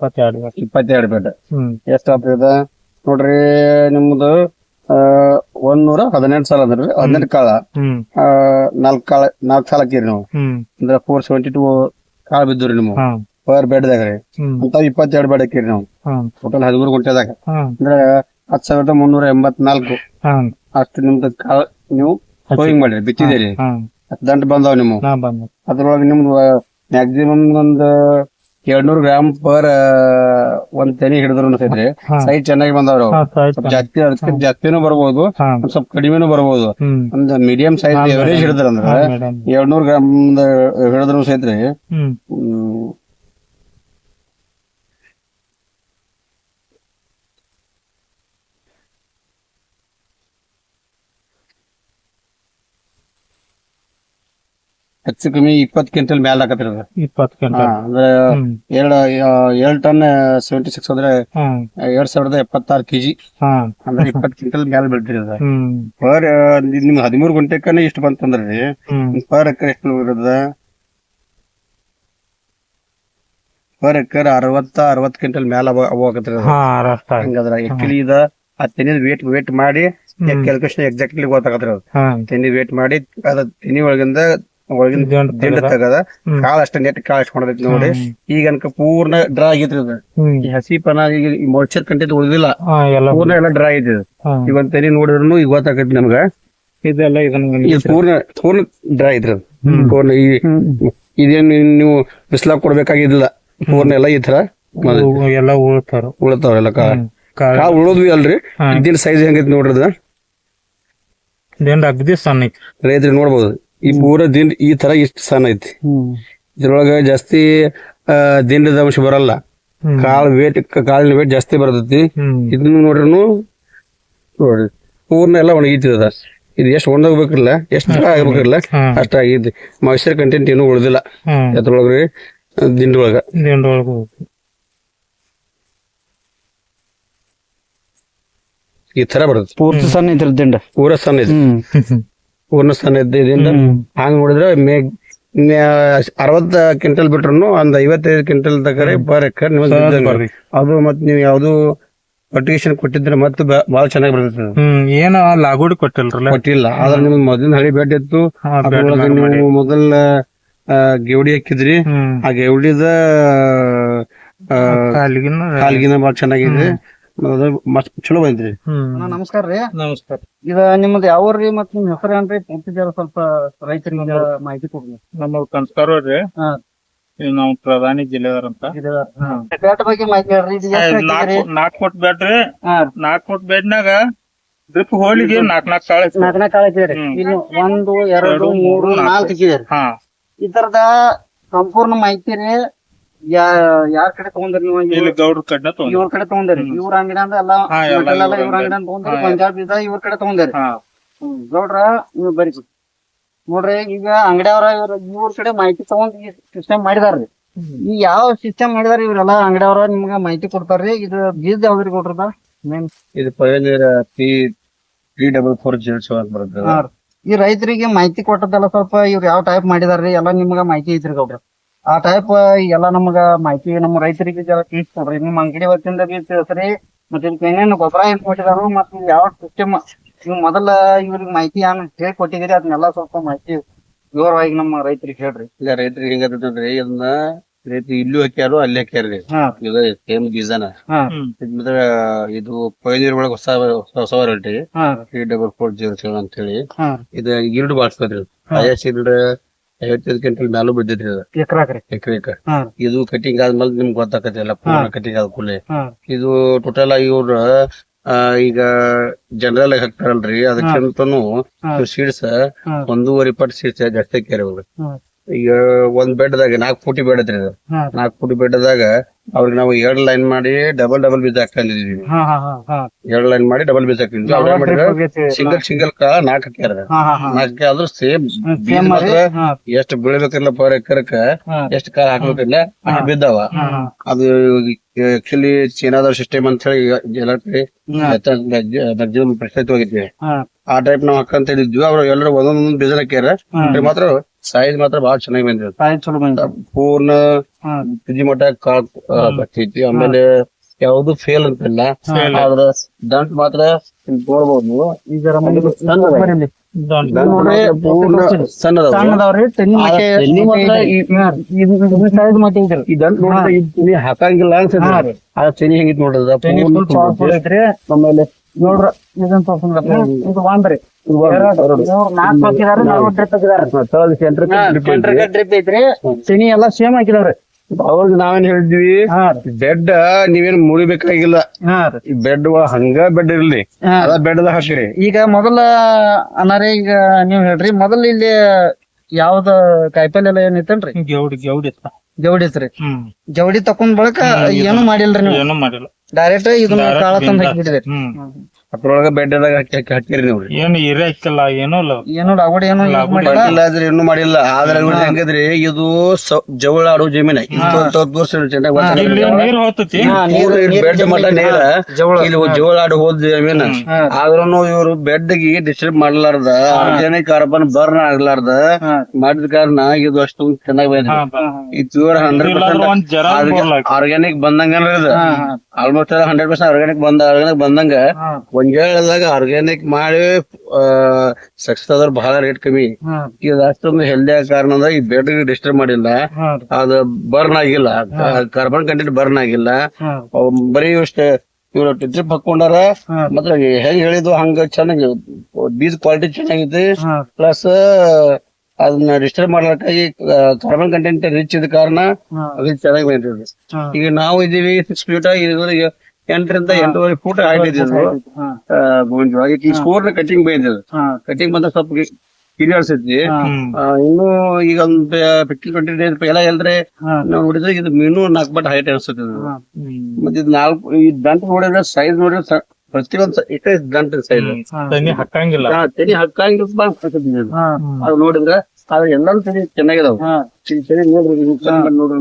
22 bed ಎಷ್ಟ್ ಆಗ್ತದ ನೋಡ್ರಿ ನಿಮ್ದು 118 ಸಾಲ ಅದ್ರಿ 18 ಕಾಳ 4 ಸಾಲ ಹಾಕಿರಿ ನೀವು ಅಂದ್ರ 472 ಕಾಳ ಬಿದ್ದುರಿ ನಿಮ್ಗೆ ಪರ್ ಬೆಡ್ ದಾಗ ರೀ ಅಂತ 22 ಬೆಡ್ ಹಾಕಿರಿ ನಾವು ಟೋಟಲ್ 13 ಗುಂಟೆದಾಗ ಅಂದ್ರೆ 10,384 ಅಷ್ಟು ನಿಮ್ದು ಕಾಳ ನೀವು ಸೋಯಿಂಗ್ ಮಾಡಿರಿ ಬಿತ್ತಿದ್ದೀರಿ ದಂಟ ಬಂದಾವ್ ನಿಮ್ಗೆ ಅದ್ರೊಳಗೆ ನಿಮ್ದು ಮ್ಯಾಕ್ಸಿಮಮ್ ಒಂದ್ 200 ಗ್ರಾಮ್ ಪರ್ ಒಂದ್ ತೆನಿ ಹಿಡಿದ್ರು ಸೈತ್ರಿ ಸೈಜ್ ಚೆನ್ನಾಗಿ ಬಂದವ್ರು ಸ್ವಲ್ಪ ಜಾಸ್ತಿ ಅದಕ್ಕೆ ಜಾಸ್ತಿನೂ ಬರ್ಬೋದು ಸ್ವಲ್ಪ ಕಡಿಮೆನೂ ಬರ್ಬೋದು ಒಂದ್ ಮೀಡಿಯಂ ಸೈಜ್ ಎವರೇಜ್ ಹಿಡಿದ್ರ ಅಂದ್ರ 200 ಗ್ರಾಮ್ ಹಿಡಿದ್ರು ಸೈತ್ರಿ ಹೆಚ್ಚು ಕಮ್ಮಿ 20 ಕ್ವಿಂಟಲ್ ಮ್ಯಾಲ ಹಾಕತ್ರಿ ಅಂದ್ರೆ 2 ಟನ್ 76 ಅಂದ್ರೆ 2076 kg ಅಂದ್ರೆ 20 ಕ್ವಿಂಟಲ್ ಮ್ಯಾಲ ಬೆಳ್ತಿರಿ ಅದ ಪರ್ ನಿಮ್ 13 ಗುಂಟೆಕನ ಇಷ್ಟು ಬಂತಂದ್ರಿ ಪರ್ ಎಕರ್ ಎಷ್ಟು ಇರದ ಪರ್ ಎಕರ್ 60 ಕ್ವಿಂಟಲ್ ಮ್ಯಾಲ ಹೋಗತ್ರಿ ಹಂಗದ್ರ ಆಕ್ಚುಲಿ ಇದ ಆ ತೆನಿ ವೇಟ್ ಮಾಡಿ ಕ್ಯಾಲ್ಕುಲೇಷನ್ ಎಕ್ಸಾಕ್ಟ್ಲಿ ಗೊತ್ತಾಗತ್ರಿ ಅದು ತೆನಿ ವೇಟ್ ಮಾಡಿ ಅದ ತೆನಿ ಒಳಗಿಂದ ದಿಂಡ ತಗದ ಕಾಳ ಅಷ್ಟ ನೆಟ್ ಕಾಳ ಇಟ್ಕೊಂಡೈತಿ ನೋಡಿ ಈಗ ಅನ್ಕ ಪೂರ್ಣ ಡ್ರಾ ಆಗೈತ್ರಿ ಅದು ಈ ಹಸಿಪನ ಈಗ ಮೊಯ್ಚರ್ ಕಂಟೆಂಟ್ ಉಳಿದಿಲ್ಲ ಪೂರ್ಣ ಎಲ್ಲ ಡ್ರಾ ಆಗೈತಿ ಈಗ ಒಂದ್ ತೆನಿ ನೋಡಿದ್ರು ಈಗ ಗೊತ್ತಾಗೈತಿ ನಮ್ಗ ಇದೆಲ್ಲ ಪೂರ್ಣ ಡ್ರಾ ಐತ್ರಿ ಅದು ಪೂರ್ಣ ಇದೇನ್ ನೀವು ಬಿಸ್ಲಾಕ್ ಕೊಡ್ಬೇಕಾಗಿದ್ದಿಲ್ಲ ಪೂರ್ಣ ಎಲ್ಲ ಈ ತರ ಎಲ್ಲ ಉಳ್ತಾವ್ರೆಲ್ಲ ಕಾಳ ಉಳೋದ್ವಿ ಅಲ್ರಿ ಇದಿನ ಸೈಜ್ ಹೆಂಗೈತಿ ನೋಡ್ರಿ ಅಗದಿ ಸಣ್ಣ ಐತಿ ರೈತರಿಗೆ ನೋಡ್ಬೋದು ಈ ಪೂರ ದಿಂಡ್ ಈ ತರ ಇಷ್ಟ ಸಣ್ಣ ಐತಿ ಇದ್ರೊಳಗ ಜಾಸ್ತಿ ದಿಂಡದ ಅಂಶ ಬರಲ್ಲ ಕಾಳಿನ ವೇಟ್ ಜಾಸ್ತಿ ಬರ್ತೈತಿ ಇದನ್ನ ನೋಡ್ರಿ ಪೂರ್ಣ ಎಲ್ಲ ಒಣಗಿತದ ಇದು ಎಷ್ಟು ಒಣಗಬೇಕಿಲ್ಲ ಎಷ್ಟು ಆಗ್ಬೇಕಿಲ್ಲ ಅಷ್ಟ ಆಗೈತಿ ಮಾಯಿಶ್ಚರ್ ಕಂಟೆಂಟ್ ಏನು ಉಳಿದಿಲ್ಲ ಅದ್ರೊಳಗ್ರಿ ದಿಂಡೊಳಗ ಈ ತರ ಬರ್ತದೆ ಪೂರ್ತಿ ಸಣ್ಣ ಐತ್ರಿ ದಿಂಡ ಪೂರ ಸಣ್ಣ ಐತಿ ಪೂರ್ಣ ಸ್ಥಾನ ಇದ್ದಿಂದ ಹಂಗ ನೋಡಿದ್ರೆ 60 ಕ್ವಿಂಟಲ್ ಬಿಟ್ರು ಒಂದ್ 55 ಕ್ವಿಂಟಲ್ ತಗರೆ ಪರ್ ಎಕರ್ ನಿಮಗೆ ಅದು ಮತ್ ನೀವು ಯಾವ್ದು ಫರ್ಟಿಗೇಷನ್ ಕೊಟ್ಟಿದ್ರೆ ಮತ್ತೆ ಬಹಳ ಚೆನ್ನಾಗಿ ಬರ್ತದೆ ಏನ ಲಾಗೋಡಿ ಕೊಟ್ಟಿಲ್ಲ ಆದ್ರೆ ನಿಮ್ಗೆ ಮೊದಲಿನ ಹಳಿ ಬೆಡ್ ಇತ್ತು ನೀವು ಮೊದಲ ಗೆವಡಿ ಹಾಕಿದ್ರಿ ಆ ಗೆವಡಿದ ಕಾಲ್ಗಿನ ಬಹಳ ಚೆನ್ನಾಗಿದೆ ಚಲೋ ಬಂದ್ರಿ ನಮಸ್ಕಾರ ರೀ ನಮಸ್ಕಾರ ಇದ ನಿಮ್ದು ಯಾವ್ರಿ ಮತ್ ನಿಮ್ ಹೆಸರು ಏನ್ರಿ ಪೂರ್ತಿದಾರ ಸ್ವಲ್ಪ ರೈತರಿಗೆ ಮಾಹಿತಿ ಕೊಡ್ರಿ ನಮ್ಮ ಕನ್ಸ್ಕಾರ ರೀ ನಾವು ಪ್ರಧಾನಿ ಜಿಲ್ಲೆದಾರ ಅಂತ ಬ್ಯಾಟ್ ಬಗ್ಗೆ ಮಾಹಿತಿ ಹೇಳ್ರಿ 4 ಫುಟ್ ಬ್ಯಾಟ್ ರೀ 4 ಫುಟ್ ಬ್ಯಾಟ್ನಾಗ ಡ್ರಿಪ್ ಹೋಲಿಗೆ 4 ಕಾಳ ಐತ್ರಿ ಇಲ್ಲಿ 1 2 3 4 ಹಾಕಿದ್ರಿ ಈ ತರದ ಸಂಪೂರ್ಣ ಮಾಹಿತಿ ರೀ ಯಾರ ಕಡೆ ತಗೊಂಡ್ರಿ ನೀವು ಇಲ್ಲಿ ಗೌಡ್ರ ಕಡೆ ಇವ್ರ ಕಡೆ ತಗೊಂಡ್ರಿ ಇವ್ರ ಅಂಗಡಿ ಅಂದ ಎಲ್ಲ ಇವ್ರ ಅಂಗಡಿ ತಗೊಂಡ್ರಿ ಪಂಜಾಬ್ ಇದ ಇವ್ರ ಕಡೆ ತಗೊಂಡ್ರಿ ಗೌಡ್ರ ನೀವು ಬರೀ ನೋಡ್ರಿ ಈಗ ಅಂಗಡಿಯವ್ರ ಇವ್ರ ಕಡೆ ಮಾಹಿತಿ ತಗೊಂಡ್ ಈ ಸಿಸ್ಟಮ್ ಮಾಡಿದಾರ್ರಿ ಈ ಯಾವ ಸಿಸ್ಟಮ್ ಮಾಡಿದಾರ ಇವ್ರೆಲ್ಲ ಅಂಗಡಿಯವ್ರ ನಿಮ್ಗ ಮಾಹಿತಿ ಕೊಡ್ತಾರ್ರಿ ಇದು ಬೀಜ ಯಾವ್ದ್ರಿ ಗೌಡ್ರದ ಇದು ಪಯೋನಿಯರ್ 3440 ಅಂತ ಬರುತ್ತೆ ಈ ರೈತರಿಗೆ ಮಾಹಿತಿ ಕೊಟ್ಟದಲ್ಲ ಸ್ವಲ್ಪ ಇವ್ರು ಯಾವ ಟೈಪ್ ಮಾಡಿದಾರ್ರಿ ಎಲ್ಲಾ ನಿಮ್ಗ ಮಾಹಿತಿ ಐತ್ರಿ ಗೌಡ್ರ ಆ ಟೈಪ್ ಎಲ್ಲಾ ನಮಗ ಮಾಹಿತಿ ನಮ್ಮ ರೈತರಿಗೆ ಜರ ತಿಳಿಸ್ಕೊಡ್ರಿ ನಿಮ್ ಅಂಗಡಿ ವತಿಯಿಂದ ತಿಳಿಸ್ರಿ ಮತ್ತೆ ಏನೇನು ಗೊಬ್ಬರ ಏನ್ ಕೊಟ್ಟಿದಾರು ಮತ್ತೆ ಯಾವ ಸಿಸ್ಟಮ್ ನೀವು ಮೊದಲ ಇವ್ರಿಗೆ ಮಾಹಿತಿ ಏನ್ ಹೇಳಿ ಕೊಟ್ಟಿದ್ದೀರಿ ಅದನ್ನೆಲ್ಲ ಸ್ವಲ್ಪ ಮಾಹಿತಿ ವಿವರವಾಗಿ ನಮ್ಮ ರೈತರಿಗೆ ಹೇಳ್ರಿ. ಈಗ ರೈತರಿಗೆ ಹೆಂಗ ನೋಡ್ರಿ ಇದನ್ನ ರೈತ ಇಲ್ಲೂ ಹಾಕ್ಯಾರು ಅಲ್ಲಿ ಹಾಕ್ಯಾರ್ರಿ ಇದು ಸೇಮ್ ಬೀಜನ ಇದು ಪಯೋನಿಯರ್ ಒಳಗ ಹೊಸ ವೆರೈಟಿ 3440 ಅಂತ ಹೇಳಿ ಇದು ಗಿಲ್ಡ್ ಬಾಳ್ಸ್ಕೊದ್ರಿ IS 55 ಕ್ವಿಂಟಲ್ ಮ್ಯಾಲೂ ಬಿದ್ದೈತ್ರಿ ಎಕರೆಕ ಇದು ಕಟಿಂಗ್ ಆದ್ಮೇಲೆ ನಿಮ್ಗೆ ಗೊತ್ತಾಕತಿ ಎಲ್ಲ ಪೂರ್ಣ ಕಟಿಂಗ್ ಆದ ಕೂಡಲೇ ಇದು ಟೋಟಲ್ ಆಗಿ ಇವ್ರ ಈಗ ಜನರಲ್ ಆಗಿ ಹಾಕ್ತಾರಲ್ರಿ ಅದಕ್ಕಿಂತನೂ ಸೀಡ್ಸ್ 1.5 ಪಟ್ ಸೀಡ್ಸ್ ಜಾಸ್ತಿ ಹಾಕ್ಯಾರ ಇವ್ರು. ಈಗ ಒಂದ್ ಬೆಡ್ದಾಗ 4 ಫೂಟಿ ಬೆಡ್ ಐತ್ರಿ ಅದು 4 ಫೂಟಿ ಬೆಡ್ದಾಗ ಅವ್ರಿಗೆ ನಾವು 2 ಲೈನ್ ಮಾಡಿ ಡಬಲ್ ಬೀಜ ಹಾಕೊಂಡಿದೀವಿ 2 ಲೈನ್ ಮಾಡಿ ಡಬಲ್ ಬೀಜ ಹಾಕಿದ್ವಿ ಅವ್ರ ಮಾಡಿದ್ರೆ ಸಿಂಗಲ್ ಕಾಳ 4 ಹಾಕ್ಯಾರ 4 ಆದ್ರೂ ಸೇಮ್ ಬೀಜ ಮಾತ್ರ ಎಷ್ಟ್ ಬೀಳ್ಬೇಕಿಲ್ಲ ಪರ್ ಎಕರ್ಕ ಎಷ್ಟ್ ಕಾಳ ಹಾಕ್ಬೇಕಿಲ್ಲ ಅಷ್ಟ್ ಬಿದ್ದಾವ. ಅದು ಆಕ್ಚುಲಿ ಚೀನಾದವ್ರ ಸಿಸ್ಟಮ್ ಅಂತ ಹೇಳಿ ಎಲ್ಲ ಮ್ಯಾಕ್ಸಿಮಮ್ ಪ್ರಚಲಿತವಾಗಿದ್ವಿ ಆ ಟೈಪ್ ನಾವ್ ಹಾಕಂತ ಹೇಳಿದ್ವಿ ಅವ್ರು ಎಲ್ಲರೂ ಒಂದೊಂದ್ ಬೀಜ ಹಾಕ್ಯಾರ ಮಾತ್ರ ಸೈಜ್ ಮಾತ್ರ ಬಾಳ ಚೆನ್ನಾಗಿ ಬಂದಿದೆ. ಕಾಯಿ ಚಲೋ ಬಂದ. ಪೂರ್ಣ ಹಾ ತುದಿ ಮಟ್ಟ ಕಾಳ್ ಬರ್ತೈತಿ. ಆಮೇಲೆ ಯಾವ್ದು ಫೇಲ್ ಅಂತಿಲ್ಲ. ಆದ್ರ ದಂಟ್ ಮಾತ್ರ ನೋಡ್ಬೋದು. ಈಗ ಬರ್ರಿ. ನೋಡ್ರಿ ಪೂರ್ಣ ಸಣ್ಣದ ಸಣ್ಣದವ್ರಿ ತೆನಿ ಮಟ್ಟೆ ಸೈಜ್ ಮಟ್ಟ ಐತ್ರಿ. ಈ ದಂಟ್ ನೋಡಿದ್ರೆ ಈ ತೆನಿ ಹಾಕಂಗಿಲ್ಲ ಅನ್ಸುತ್ತೆ. ಆ ತೆನಿ ಹೆಂಗಿತ್ ನೋಡಿದ್ರ ತೆನಿ ಫುಲ್ ಪವರ್ಫುಲ್ ಐತ್ರಿ. ಆಮೇಲೆ ನೋಡ್ರ ಇದನ್ ತೋರ್ಸಂದ್ರ ಇದು ಒಂದ್ರಿ ನಾಲ್ಕು ಹಾಕಿದಾರ 40 ಡ್ರಿಪ್ ಹಾಕಿದಾರ. ಸೆಂಟರ್ ಡ್ರಿಪ್ ಐತ್ರಿ. ತೆನಿ ಎಲ್ಲಾ ಸೇಮ್ ಹಾಕಿದಾವ್ರಿ. ಅವಾಗ ನಾವೇನ್ ಹೇಳಿದ್ವಿ, ಬೆಡ್ ನೀವೇನ್ ಮುರಿಬೇಕಾಗಿಲ್ಲ. ಈ ಬೆಡ್ ಹಂಗ ಬೆಡ್ ಇರ್ಲಿ, ಅದ ಬೆಡ್ ಹಾಕ್ರಿ. ಈಗ ಮೊದಲ ಅನಾರೇ ಈಗ ನೀವ್ ಹೇಳ್ರಿ, ಮೊದಲ ಇಲ್ಲಿ ಯಾವ್ದ ಕಾಯಿಪಲ್ಲೆ ಎಲ್ಲ ಏನ್ ಇತ್ತನ್ರಿ? ಜವಡಿ ಇತ್ರಿ. ಜವಡಿ ತಕೊಂಡ್ ಬಳಕ ಏನು ಮಾಡಿಲ್ರಿ ನೀವು? ಏನು ಮಾಡಿಲ್ಲ, ಡೈರೆಕ್ಟ್ ಇದನ್ನ ಕಾಳ ತಂದ್ ಹಾಕಿಬಿಟ್ಟಿದ್ರಿ. ಅದ್ರೊಳಗ ಬೆಡ್ ಹಾಕಿರಿ ನೋಡ್ರಿ. ಏನು ಹಿರೇ ಹಾಕಿಲ್ಲ, ಏನೂ ಇಲ್ಲ, ಏನು ಲಾಗುಡಿ ಏನು ಮಾಡಿಲ್ಲ. ಆದ್ರೆ ಏನು ಮಾಡಿಲ್ಲ. ಆದ್ರೆ ಹೆಂಗದ್ರಿ, ಇದು ಜವಳ ಆಡೋ ಜಮೀನ. ನೀರ್ ಹೋಗ್ತತಿ, ಬೆಡ್ ಮಟ್ಟ ನೀರ ಇಲ್ಲಿ ಜವಳ ಆಡು ಹೋದ್ ಜಮೀನ. ಆದ್ರೂ ಇವ್ರು ಬೆಡ್ ಗೆ ಡಿಸ್ಟರ್ಬ್ ಮಾಡ್ಲಾರ್ದ, ಆರ್ಗ್ಯಾನಿಕ್ ಕಾರ್ಬನ್ ಬರ್ನ್ ಆಗ್ಲಾರ್ದ ಮಾಡಿದ ಕಾರಣ ಇದು ಅಷ್ಟು ಚೆನ್ನಾಗಿ ಬಂದಿದೆ. ಈ ಪ್ಯೂರ್ 100% ಆರ್ಗ್ಯಾನಿಕ್ ಬಂದಂಗ ಆಲ್ಮೋಸ್ಟ್ 100% ಆರ್ಗ್ಯಾನಿಕ್ ಬಂದಂಗ ಒಂದೇಳದಾಗ ಆರ್ಗ್ಯಾನಿಕ್ ಮಾಡಿ ಸಕ್ಸಸ್ ಆದ್ರ ಬಹಳ ರೇಟ್ ಕಮ್ಮಿ. ಇದು ಅಷ್ಟೊಂದು ಹೆಲ್ದಿ ಆಗ ಕಾರಣ ಈ ಬೆಡ್ ಡಿಸ್ಟರ್ಬ್ ಮಾಡಿಲ್ಲ, ಅದು ಬರ್ನ್ ಆಗಿಲ್ಲ, ಕಾರ್ಬನ್ ಕಂಟೆಂಟ್ ಬರ್ನ್ ಆಗಿಲ್ಲ. ಬರೀ ಇಷ್ಟೇ ಇವ್ರು ಡ್ರಿಪ್ ಹಾಕೊಂಡಾರ. ಮತ್ತೆ ಹೆಂಗ್ ಹೇಳಿದ್ವು ಹಂಗ ಚೆನ್ನಾಗಿ ಬೀಜ ಕ್ವಾಲಿಟಿ ಚೆನ್ನಾಗೈತಿ. ಪ್ಲಸ್ ಅದನ್ನ ಡಿಸ್ಟರ್ಬ್ ಮಾಡ್ಲಿಕ್ಕಾಗಿ ಕಾರ್ಬನ್ ಕಂಟೆಂಟ್ ರಿಚ್ ಇದ ಕಾರಣ ಅದು ಚೆನ್ನಾಗಿ ಬಂದಿದೆ. ಈಗ ನಾವು ಇದೀವಿ 6 ಫೀಟ್, 8 ರಿಂದ 8.5 ಫೂಟ್ ಆಗಿದ್ದು. ಈ ಸ್ಕೋರ್ ಕಟಿಂಗ್ ಬಂದಿದೆ. ಕಟಿಂಗ್ ಬಂದ ಸ್ವಲ್ಪ ಕಿರಿಯಾಡ್ಸೈತಿ. ಇನ್ನು ಈಗ ಒಂದು 15-20 ಡೇಸ್ ಎಲ್ಲ ಎಲ್ರೆ ನಾವು ನೋಡಿದ್ರೆ ಇದು ಇನ್ನೂ 4 ಬಟ್ ಹೈಟ್ ಅನ್ಸುತ್ತೆ. ಮತ್ತೆ ಇದು 4 ಈ ದಂಟ್ ನೋಡಿದ್ರೆ ಸೈಜ್ ನೋಡಿದ್ರೆ ಪ್ರತಿಯೊಂದು ದಂಟ್ ಸೈಜ್ ಹಾಕಂಗಿಲ್ಲ, ತೆನಿ ಹಾಕಂಗಿಲ್ಲ. ಅದು ನೋಡಿದ್ರೆ ಅದ್ರ ಎಲ್ಲಾನು ತೆನಿ ಚೆನ್ನಾಗಿದಾವ. ನೋಡ್ರಿ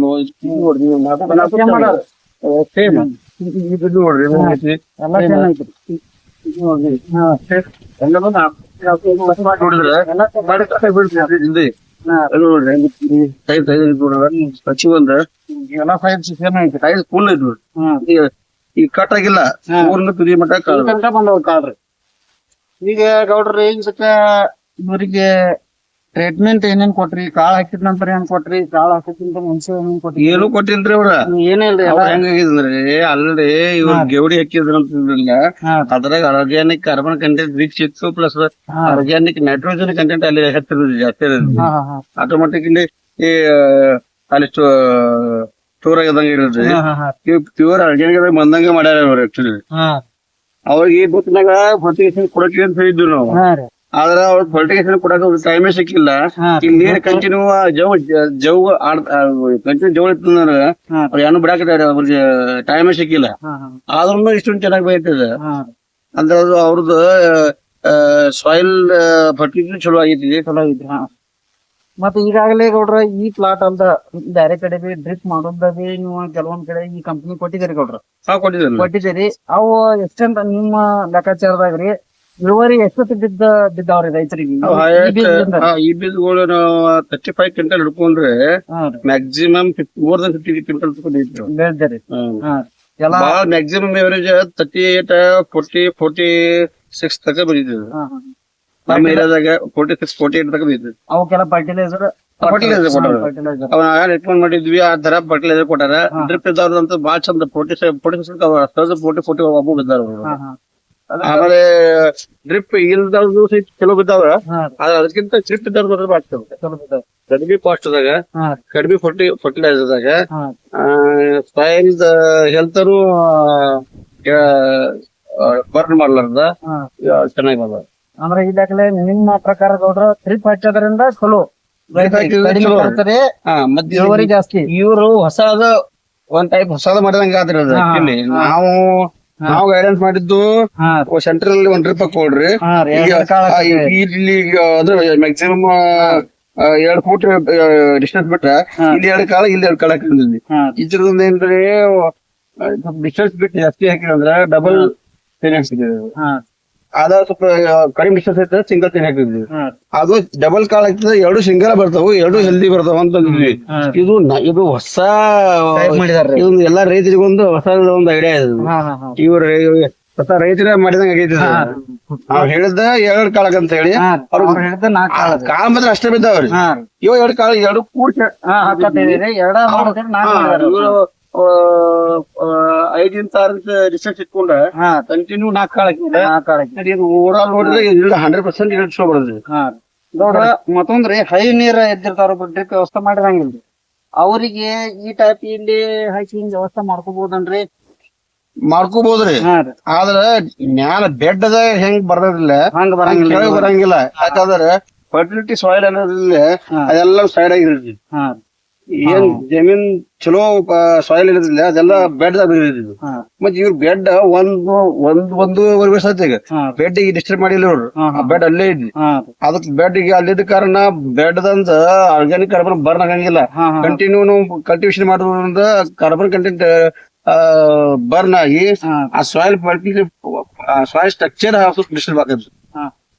ಸೇಮ್ ಇದು ನೋಡ್ರಿ ನೋಡಿದ್ರೆ ಪ್ರತಿಯೊಂದ ಎಲ್ಲಾ ಸೈಜ್ ಸೇಮ್ ಐತಿ. ಸೈಜ್ ಫುಲ್ ಐತಿ ನೋಡ್ರಿ. ಈಗ ಕಟ್ ಆಗಿಲ್ಲ, ಪೂರ್ಣ ತುದಿ ಮಟ್ಟ ಬಂದವ್ ಕಾಳ್ರಿ. ಈಗ ಗೌಡ್ರಿ ಇವರಿಗೆ ಟ್ರೀಟ್ಮೆಂಟ್ ಏನೇನ್ ಕೊಟ್ರಿ? ಕಾಳು ಹಾಕಿದ ನಂತರ ಏನ್ ಕೊಟ್ರಿ? ಕಾಳು ಹಾಕೋಕ್ಕಿಂತ ಮುಂಚೆ ಏನೇನ್ ಕೊಟ್ರಿ? ಏನು ಕೊಟ್ಟಿಲ್ರಿ ಅವ್ರ. ಏನಿಲ್ರಿ, ಹೆಂಗಾಗಿದ್ರಿ ಆಲ್ರೆಡಿ ಇವ್ರ ಗೆವಡಿ ಹಾಕಿದ್ರ ಅಂತಂದ್ರಲ್ಲ, ಅದ್ರಾಗ ಆರ್ಗ್ಯಾನಿಕ್ ಕಾರ್ಬನ್ ಕಂಟೆಂಟ್ ರಿಚ್ ಇತ್ತು. ಪ್ಲಸ್ ಆರ್ಗ್ಯಾನಿಕ್ ನೈಟ್ರೋಜನ್ ಕಂಟೆಂಟ್ ಅಲ್ಲಿ ಹೆಚ್ಚಿರೋದು ಜಾಸ್ತಿ ಇರೋದು. ಆಟೋಮೆಟಿಕ್ಲಿ ಅಲ್ಲಿ ಸ್ಟೋರ್ ಆಗದಂಗ ಇರೋದ್ರಿ. ಪ್ಯೂರ್ ಆರ್ಗ್ಯಾನಿಕ್ ಬಂದಂಗ ಮಾಡ್ಯಾರ ಅವ್ರು. ಆಕ್ಚುಲಿ ಅವ್ರಿಗೆ ಗೊತ್ತಿನಾಗ ಫರ್ಟಿಗೇಷನ್ ಕೊಡಕ್ಕೆ ಅಂತ ಹೇಳಿದ್ವಿ ನಾವು. ಆದ್ರ ಅವ್ರ ಫರ್ಟಿಗೇಷನ್ ಕೊಡಕ ಟೈಮೇ ಸಿಕ್ಕಿಲ್ಲ. ಇಲ್ಲಿ ನೀರ್ ಕಂಟಿನ್ಯೂ ಕಂಟಿನ್ಯೂ ಜವ ಇತ್ತಂದ್ರ ಅವ್ರು ಏನು ಬಿಡಾಕತ್ತಾರ, ಅವ್ರಿಗೆ ಟೈಮೇ ಸಿಕ್ಕಿಲ್ಲ. ಆದ್ರೂ ಇಷ್ಟೊಂದು ಚೆನ್ನಾಗಿ ಬೆಳಿತದ ಅಂದ್ರೆ ಅದು ಅವ್ರದ್ದು ಸಾಯಿಲ್ ಫರ್ಟಿಲಿಟಿ ಚಲೋ ಆಗೈತಿ. ಮತ್ತೆ ಈಗಾಗಲೇ ಗೌಡ್ರ ಈ ಪ್ಲಾಟ್ ಅಲ್ದ ಬೇರೆ ಕಡೆ ಬಿ ಡ್ರಿಪ್ ಮಾಡೋದ ಬಿ ನೀವು ಕೆಲವೊಂದ್ ಕಡೆ ಈ ಕಂಪನಿ ಕೊಟ್ಟಿದ್ದೀರಿ ಗೌಡ್ರ? ಕೊಟ್ಟಿದ್ದೀರಿ. ಅವು ಎಷ್ಟಂತ ನಿಮ್ಮ ಲೆಕ್ಕಾಚಾರದಾಗ್ರಿ ಇಳುವರಿ ಎಷ್ಟು ಬಿದ್ದಾವ್ರಿ ರೈತರಿಗೆ? ಈ ಬೀಜಗಳು 35 ಕ್ವಿಂಟಲ್ ಹಿಡ್ಕೊಂಡ್ರೆ ಮ್ಯಾಕ್ಸಿಮಮ್ more than 50 ಕ್ವಿಂಟಲ್ ಬೆಳೆದ್ರಿ. ಮ್ಯಾಕ್ಸಿಮಮ್ ಎವರೇಜ್ 38, 40, 46 ತನಕ ಬಂದಿದೆ. ನಮ್ಮ ಏರಿಯಾದಾಗ 46, 48 ತನಕ ಬಂದಿದೆ. ಅವಕ್ಕೆಲ್ಲ ಫರ್ಟಿಲೈಸರ್ ಇಟ್ಕೊಂಡ್ ಮಾಡಿದ್ವಿ. ಆ ತರ ಫರ್ಟಿಲೈಸರ್ ಕೊಟ್ಟಾರ. ಡ್ರಿಪ್ ಇದ್ದಾರಂತ ಬಾಳ ಚಂದ 40 ಒಬ್ಬ ಬಿದ್ದಾರ. ಆಮೇಲೆ ಡ್ರಿಪ್ ಇಲ್ದವ್ರು ಚಲೋ ಬಿದ್ದಾವ. ಅದಕ್ಕಿಂತ ಡ್ರಿಪ್ ಇದ್ದವ್ರು ಮಾಡ್ತೇವೆ. ಕಡಿಮೆ ಕಾಸ್ಟ್ ದಾಗ, ಕಡಿಮೆ ಫರ್ಟಿಲೈಸರ್ ದಾಗ ಸಾಯಿಲ್ ಹೆಲ್ತ್ ಬರ್ನ್ ಮಾಡ್ಲಾರ್ದ ಚೆನ್ನಾಗಿ ಬಂದ. ಅಂದ್ರೆ ಈಗಾಗಲೇ ನಿಮ್ಮ ಪ್ರಕಾರ ಗೌಡ್ರ ಡ್ರಿಪ್ ಹಚ್ಚೋದ್ರಿಂದ ಚಲೋ ಇಳುವರಿ ಜಾಸ್ತಿ. ಇವ್ರು ಹೊಸದ ಒಂದ್ ಟೈಪ್ ಹೊಸದ ಮಾಡಿದಂಗ ಆದ್ರಿ. ನಾವು ಗೈಡೆನ್ಸ್ ಮಾಡಿದ್ದು ಸೆಂಟ್ರಲ್ ಅಲ್ಲಿ ಒಂದ್ ಡ್ರಿಪ್ ಹಾಕೊಳ್ರಿ. ಇಲ್ಲಿ ಅಂದ್ರೆ ಮ್ಯಾಕ್ಸಿಮಮ್ 2 ಫೂಟ್ ಡಿಸ್ಟೆನ್ಸ್ ಬಿಟ್ರ ಇಲ್ಲಿ 2 ಕಾಳ ಇಲ್ಲಿ 2 ಕಾಳ ಹಾಕಿದ್ವಿ. ಇದ್ರದೊಂದ್ ಏನ್ರಿ ಡಿಸ್ಟೆನ್ಸ್ ಬಿಟ್ಟು ಜಾಸ್ತಿ ಹಾಕಿದ್ರೆ ಡಬಲ್ ಫೈನಾನ್ಸ್ ಇದೆ. ಅದ ಸ್ವಲ್ಪ ಕಡಿಮೆ ಡಿಸ್ಟೆನ್ಸ್ ಐತೆ ಸಿಂಗಲ್ ತೆನೆ ಹಾಕಿದ್ವಿ. ಹಾ ಅದು ಡಬಲ್ ಕಾಳು ಹಾಕಿದ್ರೆ ಎರಡು ಸಿಂಗಲ್ ಬರ್ತಾವ, ಎರಡು ಹೆಲ್ದಿ ಬರ್ತಾವ ಅಂತಂದ್ವಿ. ಇದು ಹೊಸ ಟೈಪ್ ಮಾಡಿದಾರ್ರಿ. ಇದು ಎಲ್ಲಾ ರೈತರಿಗೊಂದು ಹೊಸ ಒಂದು ಐಡಿಯಾ ಇದೆ. ಹಾ ಹಾ ಹಾ ಇವ್ರ ಹೊಸ ರೈತರ ಮಾಡಿದಂಗ ಆಗೈತಿ ಇದು. ನಾವ್ ಹೇಳಿದ 2 ಕಾಳಕ್ ಅಂತ ಹೇಳಿ ಅವ್ರು ಹೇಳಿದ 4 ಕಾಳು ಅದ. ಕಾಳು ಮಾತ್ರ ಅಷ್ಟೇ ಬಿದ್ದಾವ್ರಿ. ಹಾ ಇವ 2 ಕಾಳು 2 ಕೂಡ್ಸಿ ಹಾಕತ್ತಿದೀರಿ. ಎರಡ ಮಾಡಿದ್ರೆ 4 ಮಾಡಿದಾರ. ಇವ್ರು 5 6 ಡಿಸ್ಟೆನ್ಸ್ ಇಟ್ಕೊಂಡ ಹಾ ಕಂಟಿನ್ಯೂ 4 ಕಾಳು ಹಾಕಿದ್ರೆ 4 ಕಾಳು ಹಾಕಿ. ಇದು ಓವರ್ ನೋಡಿದ್ರೆ 100% ಇಳ್ಡ್ ಶೋ ಬರ್ತದೆ. ಹಾ ನೋಡ್ರ ಮತ್ತೊಂದ್ರಿ ಹೈ ನೀರ್ ಎದ್ದಿರ್ತಾರ ಡ್ರಿಪ್ ವ್ಯವಸ್ಥೆ ಮಾಡಿರಂಗಿಲ್ರಿ. ಅವ್ರಿಗೆ ಈ ಟೈಪ್ ಇಲ್ಲಿ ಹಾಕಿ ಹಿಂಗ್ ವ್ಯವಸ್ಥೆ ಮಾಡ್ಕೋಬಹುದನ್ರಿ? ಮಾಡ್ಕೋಬಹುದ್ರಿ. ಹಾ ರೀ ಆದ್ರ ಮ್ಯಾಲ ಬೆಡ್ ಅದ ಹೆಂಗ್ ಬರೋದಿಲ್ಲ, ಹಂಗ ಕೆಳಗ್ ಬರಂಗಿಲ್ಲ. ಬರಂಗಿಲ್ಲ. ಯಾಕಂದ್ರೆ ಫರ್ಟಿಲಿಟಿ ಸಾಯಿಲ್ ಅನ್ನೋದಿಲ್ಲ, ಅದೆಲ್ಲ ಸೈಡ್ ಆಗಿರ್ತೈತಿ. ಹಾ ಏನ್ ಜಮೀನ್ ಚಲೋ ಸಾಯಿಲ್ ಇರೋದಿಲ್ಲ, ಅದೆಲ್ಲ ಬೆಡ್ ದಾಗ ಇರೋದು. ಹಾ ಮತ್ ಇವ್ರ ಬೆಡ್ ಒಂದೂವರೆ ವರ್ಷ ಆಯ್ತು ಈಗ. ಹಾ ಬೆಡ್ ಗೆ ಡಿಸ್ಟರ್ಬ್ ಮಾಡಿಲ್ಲ ಅವ್ರು. ಆ ಬೆಡ್ ಅಲ್ಲೇ ಇದ್ವಿ. ಹಾ ಅದಕ್ ಬೆಡ್ ಗೆ ಅಲ್ಲಿದ್ದ ಕಾರಣ ಬೆಡ್ ದಂತ ಆರ್ಗ್ಯಾನಿಕ್ ಕಾರ್ಬನ್ ಬರ್ನ್ ಆಗಂಗಿಲ್ಲ. ಹಾ ಹಾ ಕಂಟಿನ್ಯೂ ನಾವು ಕಲ್ಟಿವೇಶನ್ ಮಾಡೋದ್ರಿಂದ ಕಾರ್ಬನ್ ಕಂಟೆಂಟ್ ಬರ್ನ್ ಆಗಿ ಹಾ ಆ soil fertility soil structure disturb ಆಗತ್ತೆ. ಹಾ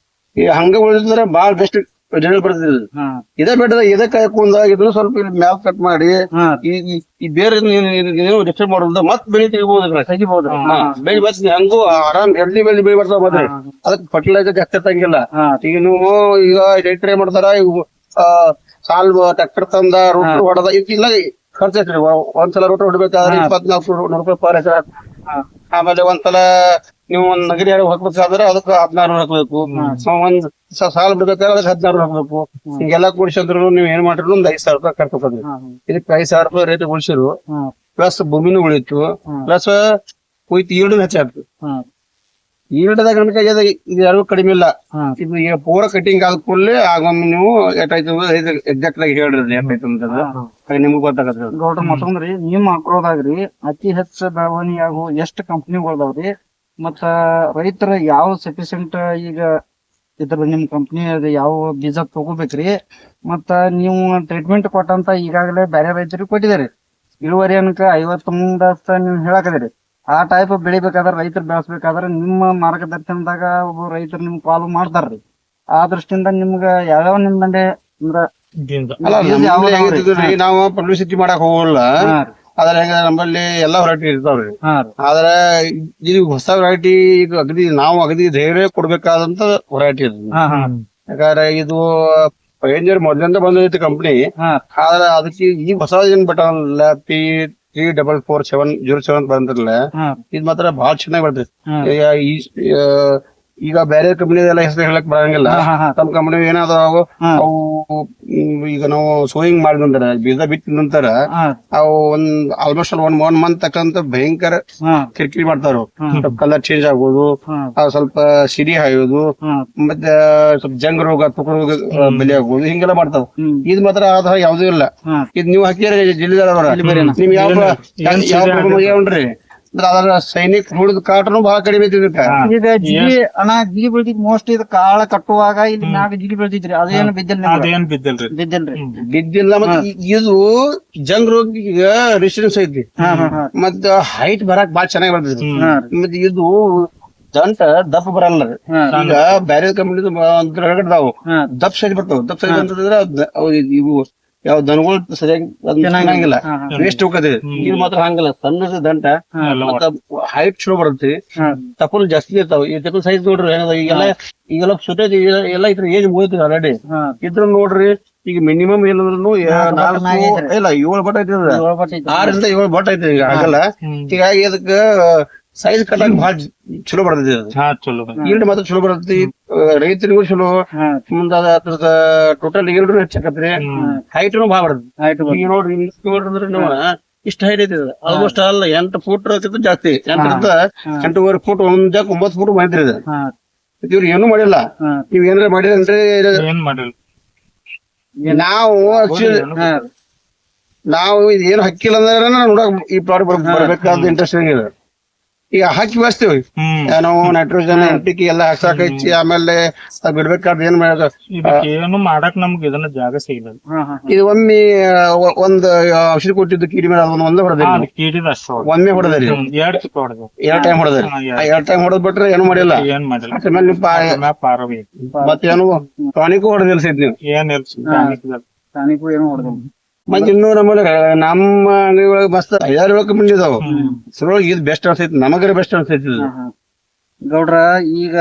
ಈ ಹಂಗ ಉಳಿದ್ರೆ ಬಾಳ ಬೆಸ್ಟ್ ರಿಸಲ್ಟ್ ಬರ್ತದೆ. ಹಾ ಇದೇ ಬೆಟ್ಟದ ಇದೇ ಕಾಯ್ಕೊಂಡ ಇದನ್ನು ಸ್ವಲ್ಪ ಇಲ್ಲಿ ಮ್ಯಾಲ್ ಕಟ್ ಮಾಡಿ ಹಾ ಈ ಬೇರೆ ಡಿಸ್ಟರ್ಬ್ ಮಾಡೋದ್ರಿಂದ ಮತ್ ಬೆಳಿ ತೆಗಿಬಹುದು. ತೆಗಿಬಹುದು. ಬೆಳಿ ಬಸ್ ಹಂಗೂ ಆರಾಮ್ ಬೆಳಿ ಬರ್ತಾವ. ಮತ್ತೆ ಅದಕ್ಕೆ ಫರ್ಟಿಲೈಸರ್ ಜಾಸ್ತಿ ತಂಗಿಲ್ಲ. ಹಾ ಈಗ ನೀವು ಈಗ ರೈತರು ಏನ್ ಮಾಡ್ತಾರ, ಇವು ಸಾಲ್ ಟ್ರ್ಯಾಕ್ಟರ್ ತಂದ ರೋಟ್ ಹೊಡೆದ ಇಲ್ಲ ಖರ್ಚು ಐತ್ರಿ. ಒಂದ್ಸಲ ರೋಟ್ ಹೊಡ್ಬೇಕಾದ್ರೆ 2400 ರೂಪಾಯಿ ಪರ್ ಎಕರೆ. ಆಮೇಲೆ ಒಂದ್ಸಲ ನೀವು ಒಂದ್ ನಗರಿ ಹಾಕ್ಬೇಕಾದ್ರೆ ಅದಕ್ಕೆ 1600 ಹಾಕ್ಬೇಕು. ಒಂದ್ ಸಾಲ ಬಿಡ್ಬೇಕಾದ್ರೆ ಅದಕ್ಕೆ 1600 ಹಾಕ್ಬೇಕು. ಹಿಂಗೆಲ್ಲಾ ಕೂಡಿಸಿದ್ರು ನೀವ್ ಏನ್ ಮಾಡಿದ್ರು ಒಂದ್ 5000 ರೂಪಾಯಿ ಖರ್ಚು ಬರ್ತದೆ. ಇದಕ್ಕೆ 5000 ರೂಪಾಯಿ ರೇಟ್ ಉಳಿಸಿರು, ಪ್ಲಸ್ ಭೂಮಿನೂ ಉಳಿತು, ಪ್ಲಸ್ ಹೋಯ್ತು ಈಲ್ಡ್ ಹೆಚ್ಚಾಗ್ತು. ಈಲ್ಡ್ದಾಗ ನಮ್ಗೆ ಇದು ಯಾರು ಕಡಿಮೆ ಇಲ್ಲ. ಇದು ಈಗ ಪೂರ ಕಟಿಂಗ್ ಆದ ಕೂಡಲೇ ಆಗೊಮ್ಮೆ ನೀವು ಎಷ್ಟಾಯ್ತು ಎಕ್ಸಾಕ್ಟ್ ಆಗಿ ಹೇಳ್ರಿ ಎಷ್ಟಾಯ್ತು ಅಂತ ನಿಮ್ಗೆ ಗೊತ್ತಾಗತ್ತೆ. ಗೌಡ್ರ ಮತ್ತೊಂದ್ರಿ ನಿಮ್ ಹಾಕೋದಾಗ್ರಿ ಅತಿ ಹೆಚ್ಚ ಬೆಳವಣಿಗೆ ಆಗೋ ಎಷ್ಟ್ ಕಂಪ್ನಿಗಳದಾವ್ರಿ? ಮತ್ತ ರೈತರ ಯಾವ ಸಫಿಶಿಯಂಟ್ ಈಗ ಇದ್ರ ನಿಮ್ ಕಂಪ್ನಿ ಯಾವ ಬೀಜ ತಗೋಬೇಕ್ರಿ? ಮತ್ತ ನೀವು ಟ್ರೀಟ್ಮೆಂಟ್ ಕೊಟ್ಟಂತ ಈಗಾಗಲೇ ಬೇರೆ ರೈತರಿಗೆ ಕೊಟ್ಟಿದಾರಿ, ಇಳುವರಿ ಅನ್ಕ 50 ಮುಂದ ನೀವು ಹೇಳಕದಿರಿ. ಆ ಟೈಪ್ ಬೆಳಿಬೇಕಾದ್ರ ರೈತರು ಬೆಳೆಸ್ಬೇಕಾದ್ರ ನಿಮ್ಮ ಮಾರ್ಗದರ್ಶನದಾಗ ಒಬ್ಬ ರೈತರು ನಿಮ್ಗೆ ಕಾಲ್ ಮಾಡ್ತಾರ್ರಿ. ಆ ದೃಷ್ಟಿಯಿಂದ ನಿಮ್ಗ ಯಾವ್ಯಾವ ನಿಮ್ದಂಡೆ ಅಂದ್ರ ಅಲ್ಲ ನಮ್ಮಲ್ಲಿ ಹೆಂಗಿರ್ತದ್ರಿ, ನಾವು ಪಬ್ಲಿಸಿಟಿ ಮಾಡಕ್ ಹೋಗಲ್ಲ. ಆದ್ರೆ ಹೆಂಗ ನಮ್ಮಲ್ಲಿ ಎಲ್ಲಾ ವೆರೈಟಿ ಇರ್ತಾವ್ರಿ. ಆದ್ರೆ ಇದು ಹೊಸ ವೆರೈಟಿ ಈಗ ಅಗದಿ ಧೈರ್ಯ ಕೊಡ್ಬೇಕಾದಂತ ವೆರೈಟಿ ಇರ್ತದೆ. ಯಾಕಂದ್ರೆ ಇದು ಪಯಂಜರ್ ಮೊದ್ಲಿಂದ ಬಂದೈತಿ ಕಂಪ್ನಿ. ಆದ್ರೆ ಅದಕ್ಕೆ ಈಗ ಹೊಸ ಏನ್ ಬಟಲ್ಲ P344707 ಬಂದ್ರಲ್ಲ, ಇದ್ ಮಾತ್ರ ಬಹಳ ಚೆನ್ನಾಗಿ ಬರ್ತೈತಿ. ಈಗ ಬೇರೆ ಕಂಪನಿ ಎಲ್ಲ ಹೆಸರು ಹೇಳಕ್ ಬರಂಗಿಲ್ಲ. ತಮ್ಮ ಕಂಪನಿ ಏನಾದ್ರು ಅವು ಈಗ ನಾವು ಸೋಯಿಂಗ್ ಮಾಡಿದ ನಂತರ ಬೀಜ ಬಿತ್ತಿದ ನಂತರ ಅವು ಆಲ್ಮೋಸ್ಟ್ 1 ಮಂತ್ ತಕ್ಕಂತ ಭಯಂಕರ ಕಿರಿಕಿರಿ ಮಾಡ್ತಾರ. ಕಲರ್ ಚೇಂಜ್ ಆಗೋದು, ಸ್ವಲ್ಪ ಸಿಡಿ ಹಾಯೋದು, ಮತ್ತೆ ಸ್ವಲ್ಪ ಜಂಗ್ ರೋಗ ತುಕ ರೋಗ ಬಲಿ ಆಗೋದು, ಹಿಂಗೆಲ್ಲ ಮಾಡ್ತಾವ. ಇದ್ ಮಾತ್ರ ಆದ ಯಾವ್ದು ಇಲ್ಲ. ಇದ್ ನೀವು ಹಾಕಿದ್ರೆ ಜಿಲ್ಲೆದಾರವ್ರ ನಿಮ್ ಯಾವ್ರಿ ಅದ್ರ ಸೈನಿಕ್ ಹುಡುಗ ಕಾಟನು ಬಹಳ ಕಡಿಮೆ ಐತಿ. ಈಗ ಜಿಗಿ ಬೆಳ್ತಿದ್ ಮೋಸ್ಟ್ ಇದು ಕಾಳ ಕಟ್ಟುವಾಗ ಇಲ್ಲಿ ಮ್ಯಾಗ ಜಿಗಿ ಬೆಳ್ತಿದ್ರಿ, ಅದೇನು ಬಿದ್ದಿಲ್ರಿ? ಬಿದ್ದಿಲ್ಲ. ಮತ್ತೆ ಇದು ಜಂಗ್ ರೋಗಿಗ ರೆಸಿಸ್ಟೆನ್ಸ್ ಐತಿ, ಮತ್ತ ಹೈಟ್ ಬರಾಕ್ ಬಾಳ ಚೆನ್ನಾಗಿ ಬರ್ತೈತಿ. ಮತ್ತೆ ಇದು ದಂಟ ದಪ್ಪ ಬರಲ್ಲ. ಈಗ ಬ್ಯಾರೆ ಕಂಪನಿ ಹೊರಗಡೆದಾವು ದಪ್ಪ ಸೈಜ್ ಬರ್ತಾವ. ದಪ್ಪ ಸೈಜ್ ಅಂತಂದ್ರೆ ಇವು ಯಾವ ದನಗಳು ಸರಿಯಾಗಿ ಚೆನ್ನಾಗಿಲ್ಲ, ವೇಸ್ಟ್ ಹೋಗದೆ. ಇದು ಮಾತ್ರ ಹಂಗಿಲ್ಲ, ಸಣ್ಣ ದಂಟ ಮತ್ತ ಹೈಟ್ ಚಲೋ ಬರುತ್ತೆ, ತಪ್ಪಲು ಜಾಸ್ತಿ ಇರ್ತಾವ. ಈ ತಪ್ಪಲ್ ಸೈಜ್ ನೋಡ್ರಿ ಈಗೆಲ್ಲ ಸುತ್ತೈತಿ, ಎಲ್ಲ ಇದ್ರ ಏಜ್ ಮುಗಿತೀವಿ ಆಲ್ರೆಡಿ. ಇದ್ರ ನೋಡ್ರಿ ಈಗ ಮಿನಿಮಮ್ ಏನಂದ್ರು 7 ಬಟ್ ಐತಿ, 6 ಇಂದ 7 ಬಟ್ ಐತಿ. ಈಗ ಆಗಲ್ಲ. ಹೀಗಾಗಿ ಅದಕ್ಕ ಸೈಜ್ ಕಟ್ಟಾಗ ಬಹಳ ಚಲೋ ಬರ್ತೈತಿ. ಈಲ್ಡ್ ಮಾತ್ರ ಚಲೋ ಬರ್ತೈತಿ, ರೈತರಿಗೂ ಚಲೋ. ಮುಂದ ಅದ್ರದ ಟೋಟಲ್ ಈಲ್ಡ್ ಹೆಚ್ಚಾಕತ್ರಿ, ಹೈಟ್ನು ಭಾಳ ಬರ್ತೈತಿ. ಈಗ ನೋಡ್ರಿ ಅಂದ್ರೆ ನೀವು ಇಷ್ಟ ಹೈಟ್ ಐತಿ. ಆಲ್ಮೋಸ್ಟ್ ಅಲ್ಲ 8 ಫೂಟ್ ಜಾಸ್ತಿ, 8.5 ಫೂಟ್, 9 ಫೂಟ್ ಮಾಡಿದ್ರಿ. ಇವ್ರು ಏನು ಮಾಡಿಲ್ಲ. ನೀವ್ ಏನಾರ ಮಾಡಿದ್ರೆ ನಾವು ಇದೇನು ಹಕ್ಕಿಲ್ಲ ಅಂದ್ರೆ ನೋಡಕ್ ಈ ಪ್ರಾಡಕ್ಟ್ ಬರ್ಬೇಕಾದ ಇಂಟ್ರೆಸ್ಟ್ ಇದೆ. ಈಗ ಹಾಕಿ ಬೆಳೆಸ್ತೀವಿ ಹ್ಮ್ ನಾವು ನೈಟ್ರೋಜನ್ NPK ಎಲ್ಲ ಹಾಕ್ಸಾಕ ಹಚ್ಚಿ ಆಮೇಲೆ ಅದ್ ಬಿಡ್ಬೇಕಾದ್ರೆ ಏನ್ ಮಾಡೋದು ಇದಕ್ಕೆ ಏನು ಮಾಡಕ್ ನಮ್ಗೆ ಇದನ್ನ ಜಾಗ ಸಿಗಲ್ಲ. ಇದು ಒಮ್ಮೆ ಒಂದ್ ಔಷಧಿ ಕೊಟ್ಟಿದ್ದು ಕೀಡಿ ಮೇಲೆ ಅದನ್ನ ಒಂದೇ ಹೊಡೆದ್ರಿ ಕೀಟಿದ ಅಷ್ಟು ಒಮ್ಮೆ ಹೊಡೆದ್ರಿ 2 ಚಿಕ್ಕ ಹೊಡೆದ 2 ಟೈಮ್ ಹೊಡೆದ್ರಿ 2 ಟೈಮ್ ಹೊಡೆದ್ ಬಿಟ್ರೆ ಏನು ಮಾಡಿಲ್ಲ ಏನ್ ಮಾಡಿಲ್ಲ. ಆಮೇಲೆ ನೀವು ಪಾರವಿ ಮತ್ತೇನು ಟಾನಿಕ್ ಹೊಡೆದಿಲ್ಲ ಸಹಿತ ನೀವು ಏನ್ ತಾನಿಗೂ ಏನೋ ಹೊಡೆದ. ಮತ್ತೆ ಇನ್ನೂ ನಮ್ಮ ಅಂಗಡಿ ಒಳಗೆ ಮಸ್ತ್ 5-6 ಬಂದಿದಾವ ಅದ್ರೊಳಗೆ ಇದು ಬೆಸ್ಟ್ ಅನ್ಸೈತಿ ನಮಗರ ಬೆಸ್ಟ್ ಅನ್ಸೈತಿ ಇದು. ಗೌಡ್ರ ಈಗ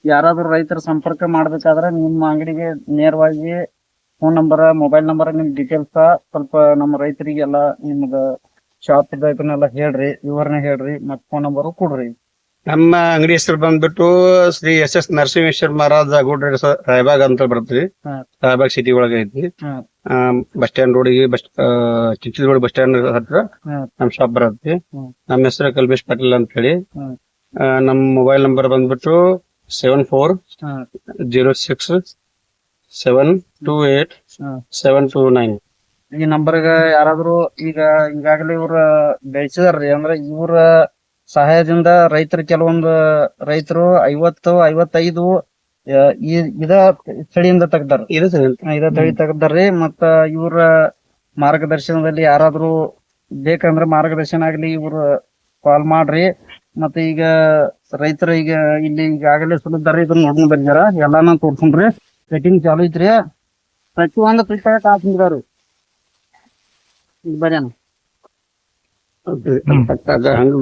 ಯಾರಾದ್ರೂ ರೈತರ ಸಂಪರ್ಕ ಮಾಡ್ಬೇಕಾದ್ರೆ ನಿಮ್ಮ ಅಂಗಡಿಗೆ ನೇರವಾಗಿ ಫೋನ್ ನಂಬರ್ ಮೊಬೈಲ್ ನಂಬರ್ ನಿಮ್ ಡೀಟೇಲ್ಸ್ ಸ್ವಲ್ಪ ನಮ್ಮ ರೈತರಿಗೆಲ್ಲ ನಿಮ್ಗ ಶಾಪ್ ಇದನ್ನೆಲ್ಲ ಹೇಳ್ರಿ, ವಿವರಣೆ ಹೇಳ್ರಿ, ಮತ್ ಫೋನ್ ನಂಬರ್ ಕೊಡ್ರಿ. ನಮ್ಮ ಅಂಗಡಿ ಹೆಸರು ಬಂದ್ಬಿಟ್ಟು ಶ್ರೀ SS ನರಸಿಂಹೇಶ್ವರ ಮಹಾರಾಜ ಗುಡ್ಡ ರಾಯಬಾಗ್ ಅಂತ ಬರ್ತರಿ. ರಾಯಬಾಗ್ ಸಿಟಿ ಒಳಗೆ ಐತಿ. ಬಸ್ ಸ್ಟ್ಯಾಂಡ್ ರೋಡಿಗೆ ಚಿಂಚೋಳಿ ಬಸ್ ಸ್ಟ್ಯಾಂಡ್ ಹತ್ರ ನಮ್ ಶಾಪ್ ಬರತ್ತೆ. ನಮ್ಮ ಹೆಸರು ಕಲ್ಮೇಶ್ ಪಾಟೀಲ್ ಅಂತ ಹೇಳಿ. ನಮ್ ಮೊಬೈಲ್ ನಂಬರ್ ಬಂದ್ಬಿಟ್ಟು 7406728729. ಈ ನಂಬರ್ಗ ಯಾರಾದ್ರೂ ಈಗ ಈಗಾಗಲೇ ಇವ್ರ ಬೆಳೆಸಿದಾರ್ರಿ, ಅಂದ್ರೆ ಇವ್ರ ಸಹಾಯದಿಂದ ರೈತರು ಕೆಲವೊಂದು ರೈತರು 50-55 ಇದ ತಳಿಯಿಂದ ತೆಗ್ದಾರ, ಇದ ತಳಿ ತೆಗ್ದಾರ್ರಿ. ಮತ್ತ ಇವ್ರ ಮಾರ್ಗದರ್ಶನದಲ್ಲಿ ಯಾರಾದ್ರೂ ಬೇಕಂದ್ರ ಮಾರ್ಗದರ್ಶನ ಆಗ್ಲಿ ಇವ್ರ ಕಾಲ್ ಮಾಡ್ರಿ. ಮತ್ತೆ ಈಗ ರೈತರು ಈಗ ಇಲ್ಲಿ ಈಗಾಗಲೇ ಸುಲಿದಾರ, ಇದನ್ನ ನೋಡ್ಕೊಂಡ್ ಬಂದಿದಾರ, ಎಲ್ಲಾನು ತೋರ್ಸ್ಕೊಂಡ್ರಿ. ಕಟಿಂಗ್ ಚಾಲು ಐತ್ರಿ, ಪ್ರತಿಯೊಂದು ಪಿಕ್ ಹಾಕಿದಾರು ಬರ್ಯಾನ. ಹಂಗ